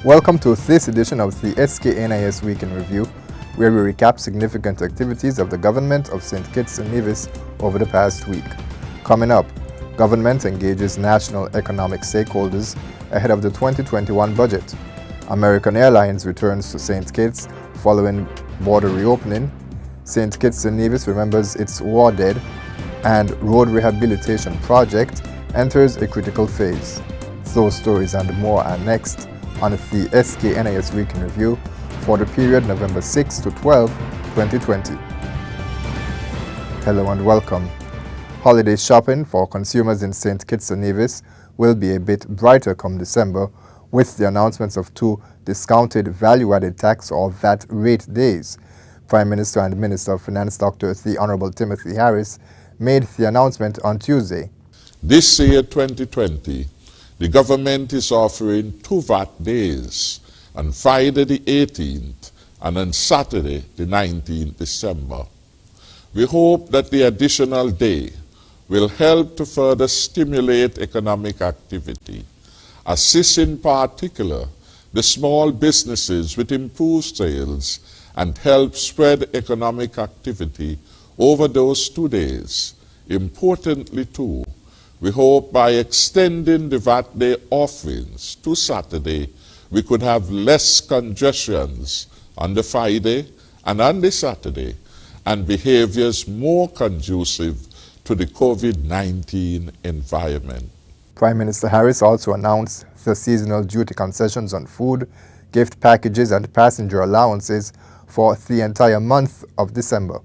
Welcome to this edition of the SKNIS Week in Review, where we recap significant activities of the government of St. Kitts and Nevis over the past week. Coming up, government engages national economic stakeholders ahead of the 2021 budget. American Airlines returns to St. Kitts following border reopening. St. Kitts and Nevis remembers its war dead, and road rehabilitation project enters a critical phase. Those stories and more are next on the SKNIS Week in Review for the period November 6 to 12, 2020. Hello and welcome. Holiday shopping for consumers in St. Kitts and Nevis will be a bit brighter come December with the announcements of two discounted value-added tax or VAT rate days. Prime Minister and Minister of Finance Dr. The Honorable Timothy Harris made the announcement on Tuesday. This year, 2020, the government is offering two VAT days, on Friday the 18th and on Saturday the 19th December. We hope that the additional day will help to further stimulate economic activity, assist in particular the small businesses with improved sales, and help spread economic activity over those 2 days. Importantly too, we hope by extending the VAT Day offerings to Saturday, we could have less congestions on the Friday and on the Saturday, and behaviors more conducive to the COVID-19 environment. Prime Minister Harris also announced the seasonal duty concessions on food, gift packages and passenger allowances for the entire month of December.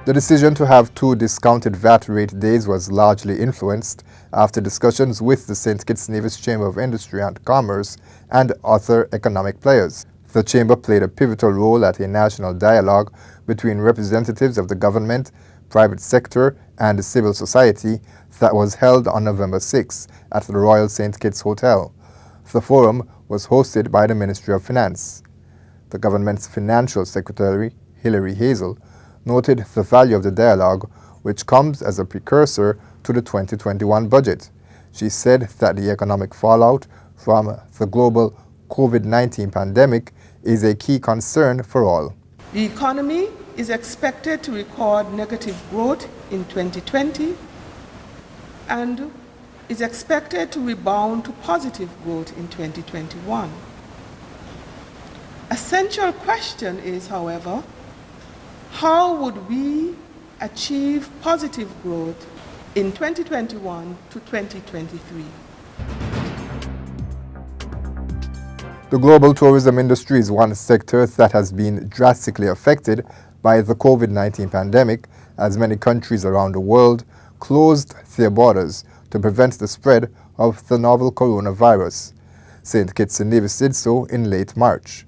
The decision to have two discounted VAT rate days was largely influenced after discussions with the St. Kitts and Nevis Chamber of Industry and Commerce and other economic players. The Chamber played a pivotal role at a national dialogue between representatives of the government, private sector, and civil society that was held on November 6 at the Royal St. Kitts Hotel. The forum was hosted by the Ministry of Finance. The government's Financial Secretary, Hilary Hazel, noted the value of the dialogue, which comes as a precursor to the 2021 budget. She said that the economic fallout from the global COVID-19 pandemic is a key concern for all. The economy is expected to record negative growth in 2020 and is expected to rebound to positive growth in 2021. A central question is, however, how would we achieve positive growth in 2021 to 2023? The global tourism industry is one sector that has been drastically affected by the COVID-19 pandemic, as many countries around the world closed their borders to prevent the spread of the novel coronavirus. St. Kitts and Nevis did so in late March.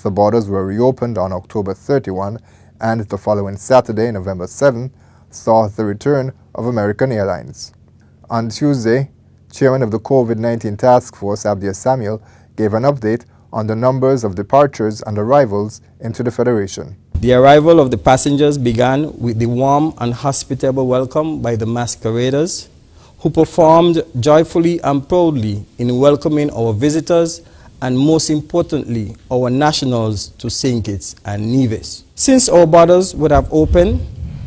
The borders were reopened on October 31, and the following Saturday, November 7, saw the return of American Airlines. On Tuesday, Chairman of the COVID-19 Task Force, Abdia Samuel, gave an update on the numbers of departures and arrivals into the Federation. The arrival of the passengers began with the warm and hospitable welcome by the masqueraders, who performed joyfully and proudly in welcoming our visitors and, most importantly, our nationals to St. Kitts and Nevis. Since our borders would have opened,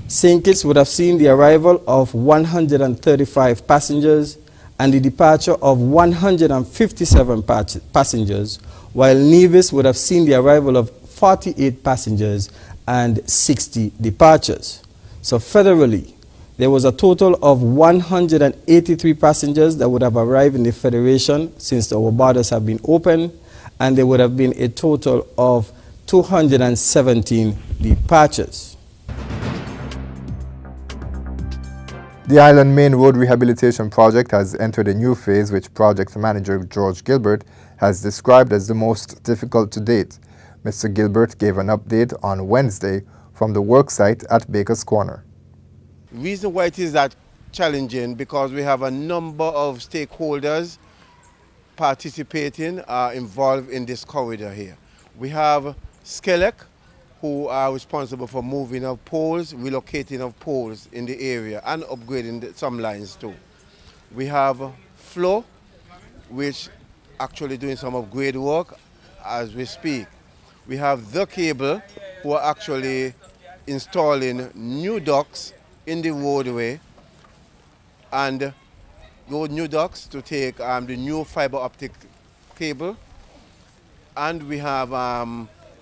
St. Kitts would have seen the arrival of 135 passengers and the departure of 157 passengers, while Nevis would have seen the arrival of 48 passengers and 60 departures. So federally, there was a total of 183 passengers that would have arrived in the Federation since our borders have been open, and there would have been a total of 217 departures. The Island Main Road Rehabilitation Project has entered a new phase, which project manager George Gilbert has described as the most difficult to date. Mr. Gilbert gave an update on Wednesday from the work site at Baker's Corner. The reason why it is that challenging because we have a number of stakeholders participating, involved in this corridor here. We have SKELEC, who are responsible for moving of poles, relocating of poles in the area and upgrading some lines too. We have FLOW, which actually doing some upgrade work as we speak. We have The Cable, who are actually installing new ducts in the roadway, and those new ducts to take the new fiber optic cable. And we have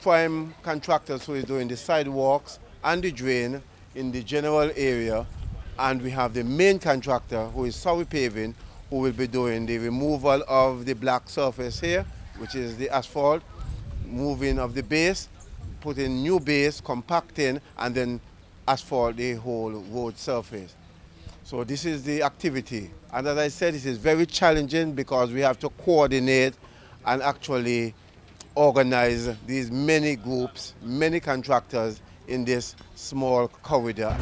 prime contractors who is doing the sidewalks and the drain in the general area. And we have the main contractor, who is Surrey Paving, who will be doing the removal of the black surface here, which is the asphalt, moving of the base, putting new base, compacting, and then asphalt the whole road surface. So this is the activity. And as I said, it is very challenging because we have to coordinate and actually organize these many groups, many contractors in this small corridor.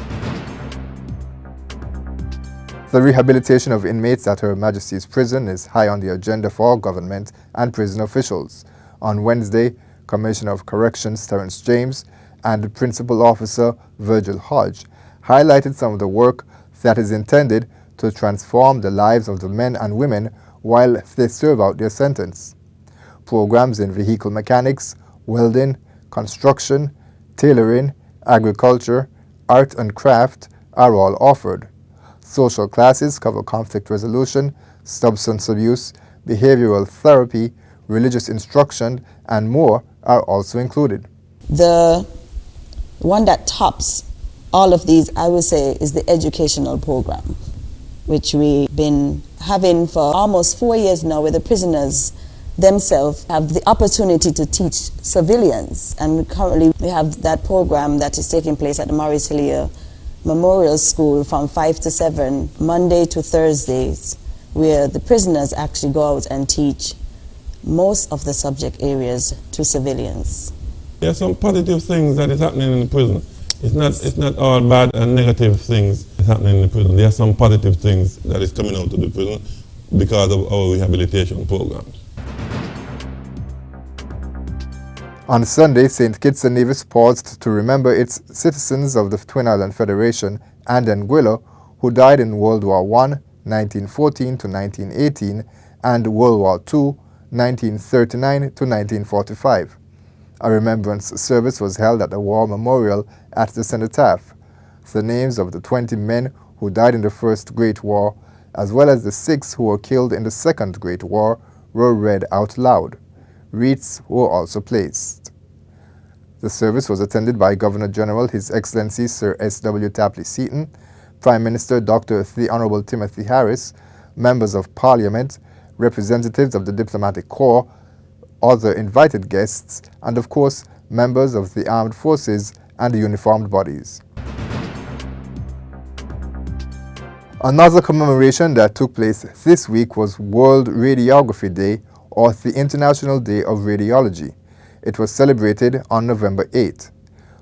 The rehabilitation of inmates at Her Majesty's Prison is high on the agenda for government and prison officials. On Wednesday, Commissioner of Corrections Terence James and Principal Officer Virgil Hodge highlighted some of the work that is intended to transform the lives of the men and women while they serve out their sentence. Programs in vehicle mechanics, welding, construction, tailoring, agriculture, art and craft are all offered. Social classes cover conflict resolution, substance abuse, behavioral therapy, religious instruction, and more are also included. The one that tops all of these, I would say, is the educational program, which we've been having for almost 4 years now, where the prisoners themselves have the opportunity to teach civilians. And currently we have that program that is taking place at the Maurice Hillier Memorial School from 5 to 7, Monday to Thursdays, where the prisoners actually go out and teach most of the subject areas to civilians. There are some positive things that is happening in the prison. It's not all bad and negative things that's happening in the prison. There are some positive things that is coming out of the prison because of our rehabilitation programs. On Sunday, St. Kitts and Nevis paused to remember its citizens of the Twin Island Federation and Anguilla who died in World War I, 1914 to 1918, and World War II, 1939 to 1945. A remembrance service was held at the War Memorial at the cenotaph. The names of the 20 men who died in the First Great War, as well as the 6 who were killed in the Second Great War, were read out loud. Wreaths were also placed. The service was attended by Governor-General His Excellency Sir S.W. Tapley Seton, Prime Minister Dr. The Honorable Timothy Harris, members of Parliament, representatives of the Diplomatic Corps, other invited guests, and of course, members of the armed forces and the uniformed bodies. Another commemoration that took place this week was World Radiography Day, or the International Day of Radiology. It was celebrated on November 8.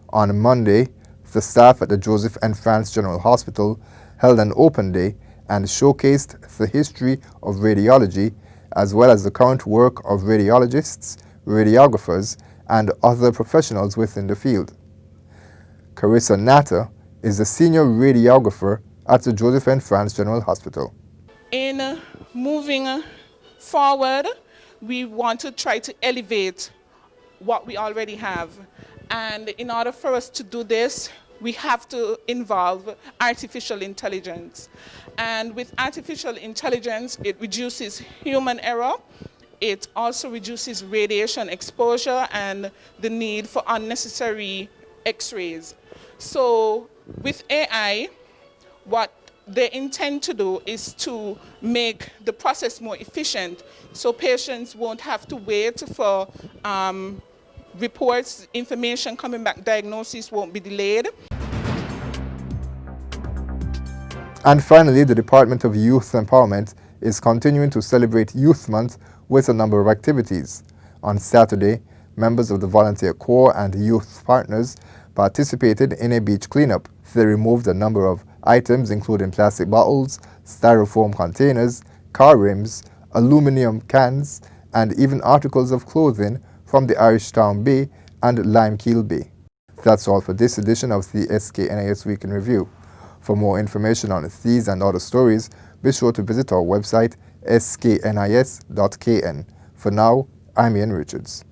On Monday, the staff at the Joseph and France General Hospital held an open day and showcased the history of radiology, as well as the current work of radiologists, radiographers, and other professionals within the field. Carissa Natter is the senior radiographer at the Joseph and France General Hospital. In moving forward, we want to try to elevate what we already have. And in order for us to do this, we have to involve artificial intelligence. And with artificial intelligence, it reduces human error. It also reduces radiation exposure and the need for unnecessary X-rays. So with AI, what they intend to do is to make the process more efficient, so patients won't have to wait for reports, information coming back, diagnosis won't be delayed. And finally, the Department of Youth Empowerment is continuing to celebrate Youth Month with a number of activities. On Saturday, members of the Volunteer Corps and youth partners participated in a beach cleanup. They removed a number of items including plastic bottles, styrofoam containers, car rims, aluminum cans, and even articles of clothing from the Irish Town Bay and Limekeel Bay. That's all for this edition of the SKNIS Week in Review. For more information on these and other stories, be sure to visit our website sknis.kn. For now, I'm Ian Richards.